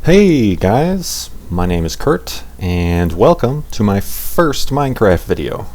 Hey guys, my name is Kurt, and welcome to my first Minecraft video.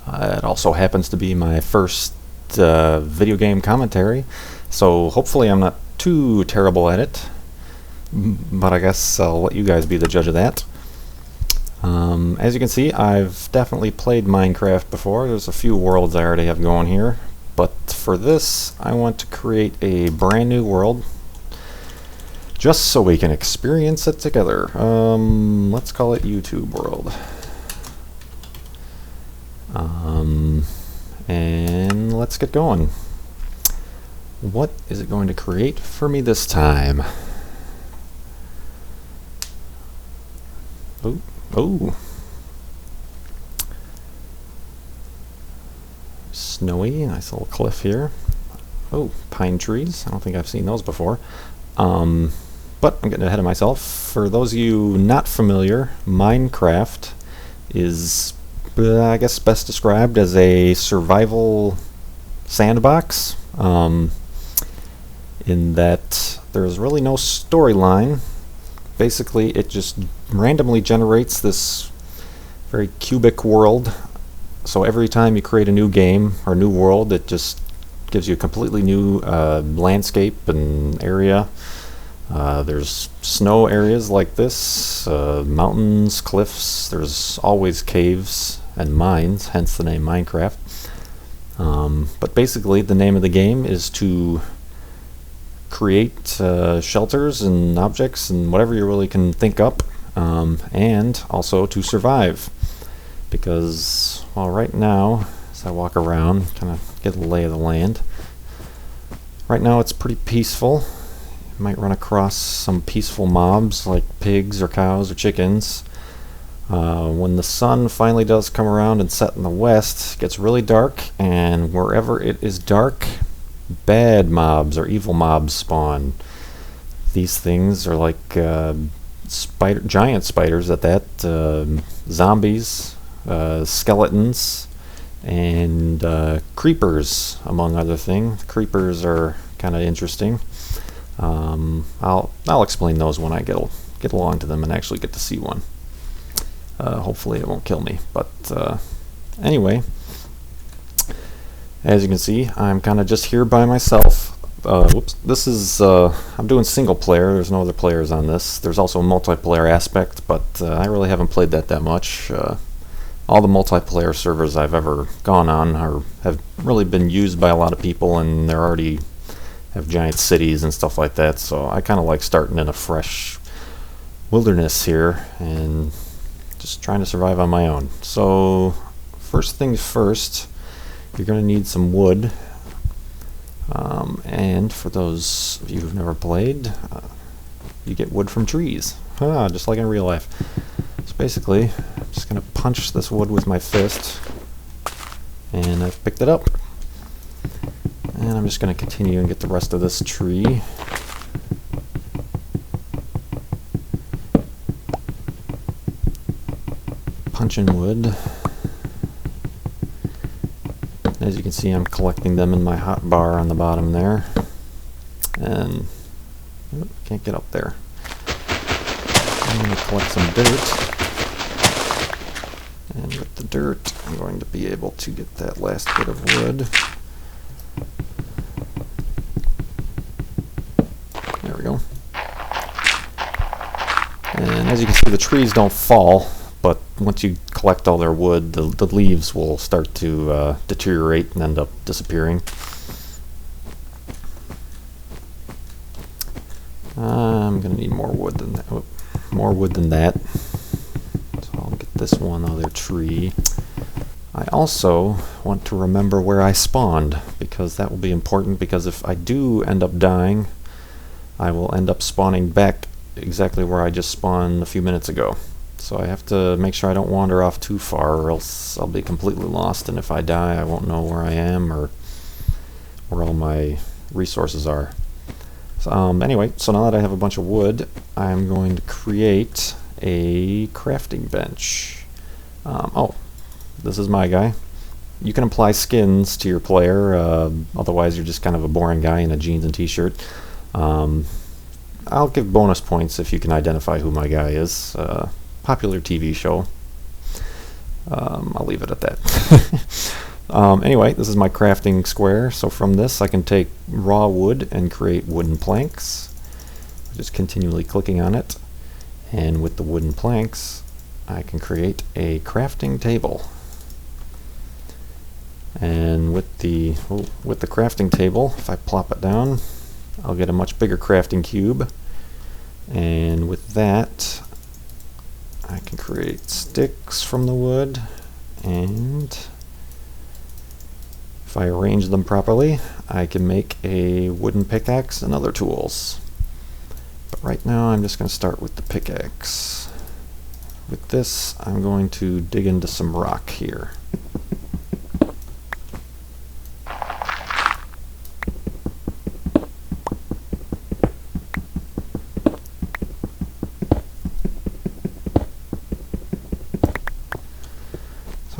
It also happens to be my first video game commentary, so hopefully I'm not too terrible at it, but I guess I'll let you guys be the judge of that. As you can see, I've definitely played Minecraft before. There's a few worlds I already have going here, but for this I want to create a brand new world just so we can experience it together. Let's call it YouTube World. And let's get going. What is it going to create for me this time? Oh. Snowy, nice little cliff here. Oh, pine trees. I don't think I've seen those before. But I'm getting ahead of myself. For those of you not familiar, Minecraft is, I guess, best described as a survival sandbox, in that there's really no storyline. Basically, it just randomly generates this very cubic world. So every time you create a new game or new world, it just gives you a completely new landscape and area. There's snow areas like this, mountains, cliffs. There's always caves and mines, hence the name Minecraft. But basically the name of the game is to create shelters and objects and whatever you really can think up, and also to survive. Because, well, right now, as I walk around, kind of get a lay of the land, right now it's pretty peaceful. You might run across some peaceful mobs like pigs or cows or chickens. When the sun finally does come around and set in the west, it gets really dark, and wherever it is dark, bad mobs or evil mobs spawn. These things are like giant spiders at that, zombies, skeletons, and creepers, among other things. Creepers are kind of interesting. I'll explain those when I get along to them and actually get to see one. Hopefully it won't kill me, but anyway, as you can see, I'm kind of just here by myself. Whoops, this is I'm doing single player. There's no other players on this. There's also a multiplayer aspect, but I really haven't played that much. All the multiplayer servers I've ever gone on have really been used by a lot of people, and they're already have giant cities and stuff like that, so I kind of like starting in a fresh wilderness here and just trying to survive on my own. So first things first, you're going to need some wood, and for those of you who've never played, you get wood from trees, just like in real life. So basically, I'm just going to punch this wood with my fist, and I've picked it up. And I'm just going to continue and get the rest of this tree. Punching wood. As you can see, I'm collecting them in my hot bar on the bottom there. And can't get up there. I'm going to collect some dirt. And with the dirt, I'm going to be able to get that last bit of wood. There we go. And as you can see, the trees don't fall, but once you collect all their wood, the leaves will start to deteriorate and end up disappearing. I'm going to need more wood than that. More wood than that. So I'll get this one other tree. I also want to remember where I spawned, because that will be important, because if I do end up dying, I will end up spawning back exactly where I just spawned a few minutes ago. So I have to make sure I don't wander off too far, or else I'll be completely lost, and if I die I won't know where I am or where all my resources are. So, anyway, so now that I have a bunch of wood, I'm going to create a crafting bench. Oh, this is my guy. You can apply skins to your player, otherwise you're just kind of a boring guy in a jeans and t-shirt. I'll give bonus points if you can identify who my guy is. Popular TV show. I'll leave it at that. Anyway, this is my crafting square. So from this I can take raw wood and create wooden planks. Just continually clicking on it. And with the wooden planks, I can create a crafting table. And with the crafting table, if I plop it down, I'll get a much bigger crafting cube. And with that, I can create sticks from the wood, and if I arrange them properly, I can make a wooden pickaxe and other tools. But right now I'm just going to start with the pickaxe. With this, I'm going to dig into some rock here.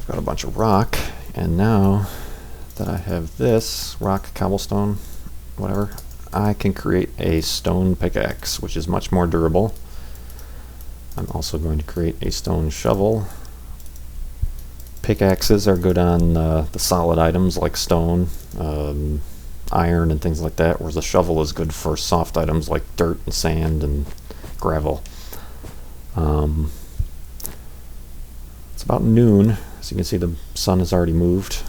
Got a bunch of rock, and now that I have this rock, cobblestone, whatever, I can create a stone pickaxe, which is much more durable. I'm also going to create a stone shovel. Pickaxes are good on the solid items like stone, iron, and things like that, whereas a shovel is good for soft items like dirt and sand and gravel. It's about noon. As you can see, the sun has already moved.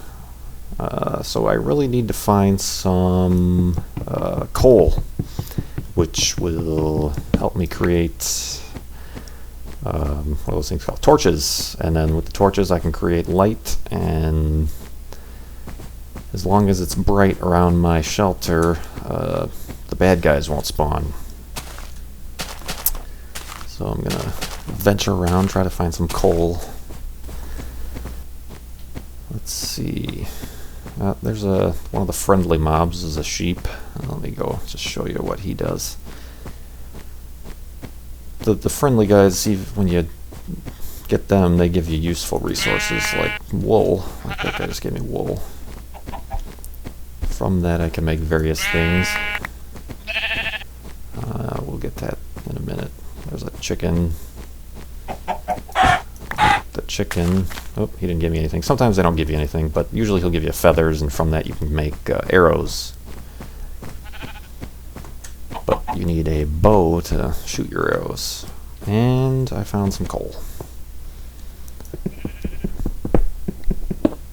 So I really need to find some coal, which will help me create what are those things called? Torches. And then with the torches I can create light, and as long as it's bright around my shelter, the bad guys won't spawn. So I'm gonna venture around, try to find some coal. Let's see. There's one of the friendly mobs is a sheep. Let me go just show you what he does. The friendly guys, when you get them, they give you useful resources like wool. Like that guy just gave me wool. From that I can make various things. We'll get that in a minute. There's a chicken. The chicken. Oh, he didn't give me anything. Sometimes they don't give you anything, but usually he'll give you feathers, and from that you can make arrows. But you need a bow to shoot your arrows. And I found some coal.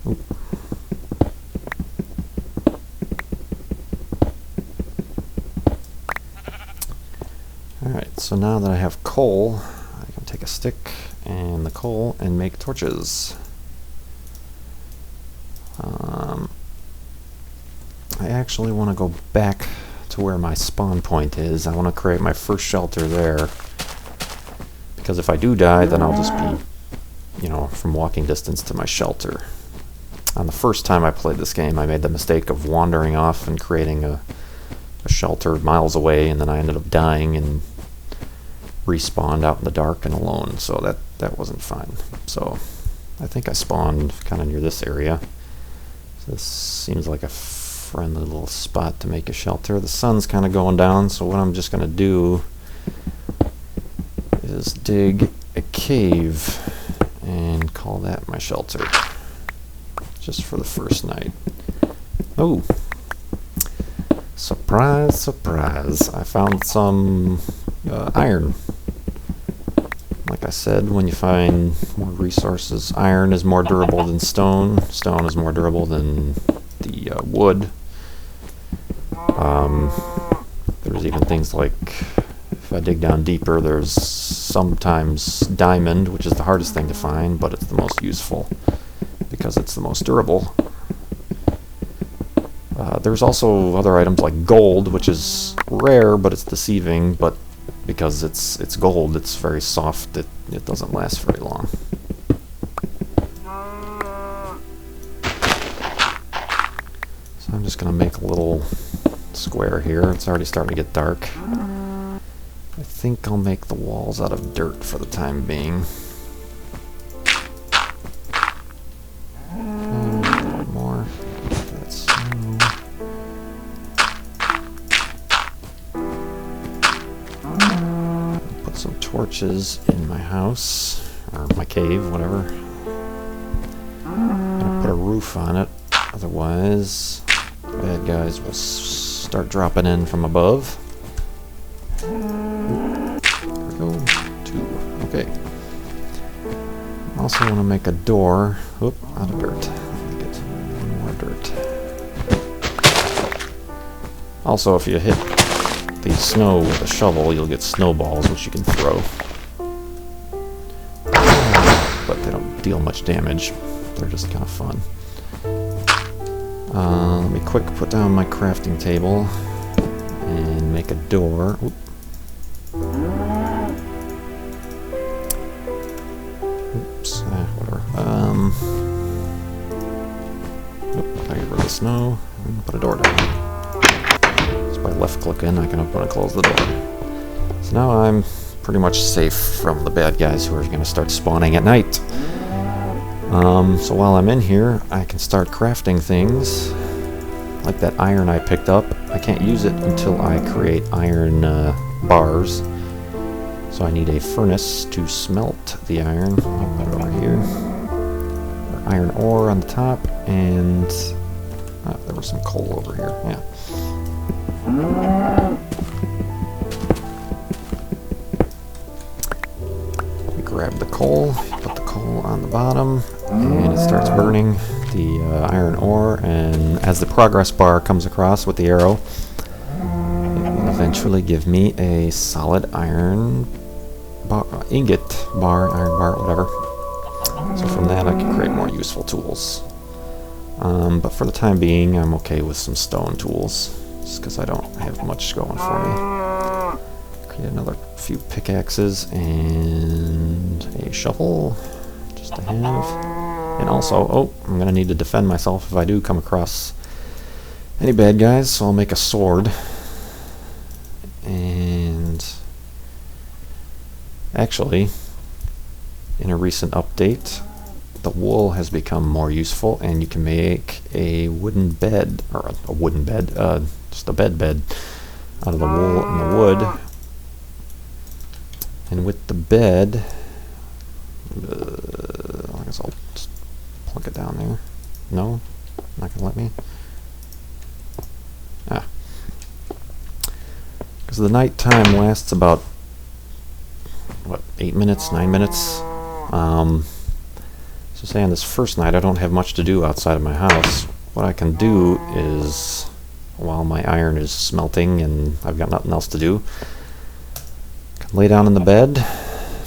Oop. Alright, so now that I have coal, I can take a stick and the coal and make torches. I actually want to go back to where my spawn point is. I want to create my first shelter there, because if I do die, then I'll just be, you know, from walking distance to my shelter. On the first time I played this game, I made the mistake of wandering off and creating a shelter miles away, and then I ended up dying and respawned out in the dark and alone, so that wasn't fun. So I think I spawned kind of near this area. So this seems like a friendly little spot to make a shelter. The sun's kind of going down, so what I'm just going to do is dig a cave and call that my shelter, just for the first night. Oh, surprise, surprise, I found some iron. Like I said, when you find more resources, iron is more durable than stone. Stone is more durable than the wood. There's even things like, if I dig down deeper, there's sometimes diamond, which is the hardest thing to find, but it's the most useful because it's the most durable. There's also other items like gold, which is rare, but it's deceiving, but because it's gold, it's very soft, it doesn't last very long. So I'm just going to make a little square here. It's already starting to get dark. I think I'll make the walls out of dirt for the time being. And a little more. That's so. put some torches in my house, or my cave, whatever. I'm gonna put a roof on it, otherwise bad guys will start dropping in from above. There we go. 2. Okay. Also want to make a door. Oop, out of dirt. Let me get one more dirt. Also, if you hit the snow with a shovel, you'll get snowballs, which you can throw. But they don't deal much damage. They're just kind of fun. Let me quick put down my crafting table and make a door. Oop. Oops, whatever. Oop, I get rid of the snow and put a door down. Just by left clicking, I can open and close the door. So now I'm pretty much safe from the bad guys who are going to start spawning at night. So while I'm in here, I can start crafting things. Like that iron I picked up. I can't use it until I create iron bars. So I need a furnace to smelt the iron. I'll put it over here. Iron ore on the top, and there was some coal over here. Yeah. We grab the coal, put the coal on the bottom, and it starts burning the iron ore. And as the progress bar comes across with the arrow, it will eventually give me a solid iron ingot bar, iron bar, whatever. So from that I can create more useful tools. But for the time being, I'm okay with some stone tools, just because I don't have much going for me. Create another few pickaxes and a shovel, just to have. And also, oh, I'm going to need to defend myself if I do come across any bad guys, so I'll make a sword. And actually, in a recent update, the wool has become more useful, and you can make a wooden bed, or a wooden bed, just a bed out of the wool and the wood. And with the bed, I guess I'll just plunk it down there. No? Not gonna let me? Ah. Because the night time lasts about, what, 8 minutes, 9 minutes? So say on this first night I don't have much to do outside of my house. What I can do is, while my iron is smelting and I've got nothing else to do, I can lay down in the bed,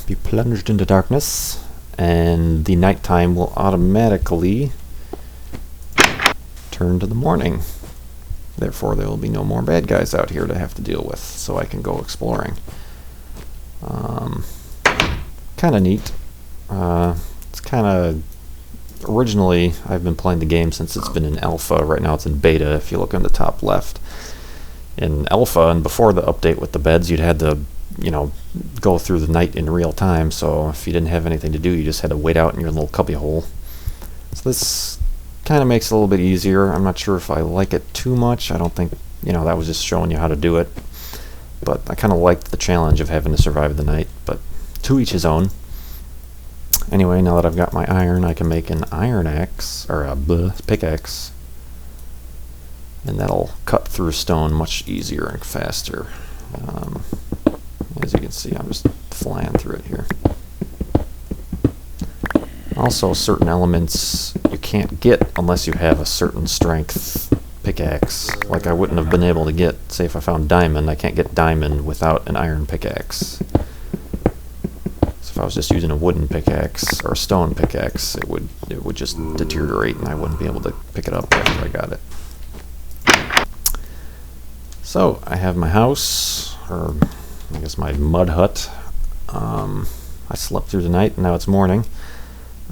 be plunged into darkness, and the nighttime will automatically turn to the morning. Therefore there will be no more bad guys out here to have to deal with, so I can go exploring. Kind of neat. It's kind of... Originally, I've been playing the game since it's been in alpha. Right now it's in beta, if you look in the top left. In alpha, and before the update with the beds, you'd had to, you know, go through the night in real time, so if you didn't have anything to do, you just had to wait out in your little cubby hole. So this kind of makes it a little bit easier. I'm not sure if I like it too much. I don't think, you know, that was just showing you how to do it. But I kind of liked the challenge of having to survive the night, but to each his own. Anyway, now that I've got my iron, I can make an iron axe, or a pickaxe, and that'll cut through stone much easier and faster. As you can see, I'm just flying through it here. Also, certain elements you can't get unless you have a certain strength pickaxe. Like I wouldn't have been able to get, say if I found diamond, I can't get diamond without an iron pickaxe. So if I was just using a wooden pickaxe or a stone pickaxe, it would just deteriorate and I wouldn't be able to pick it up after I got it. So I have my house, or I guess my mud hut. I slept through the night and now it's morning.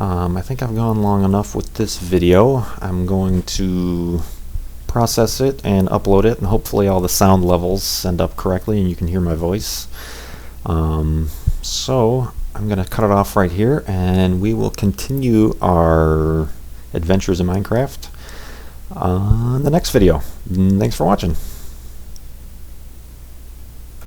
I think I've gone long enough with this video. I'm going to process it and upload it, and hopefully all the sound levels end up correctly and you can hear my voice. So I'm going to cut it off right here, and we will continue our adventures in Minecraft on the next video. Thanks for watching.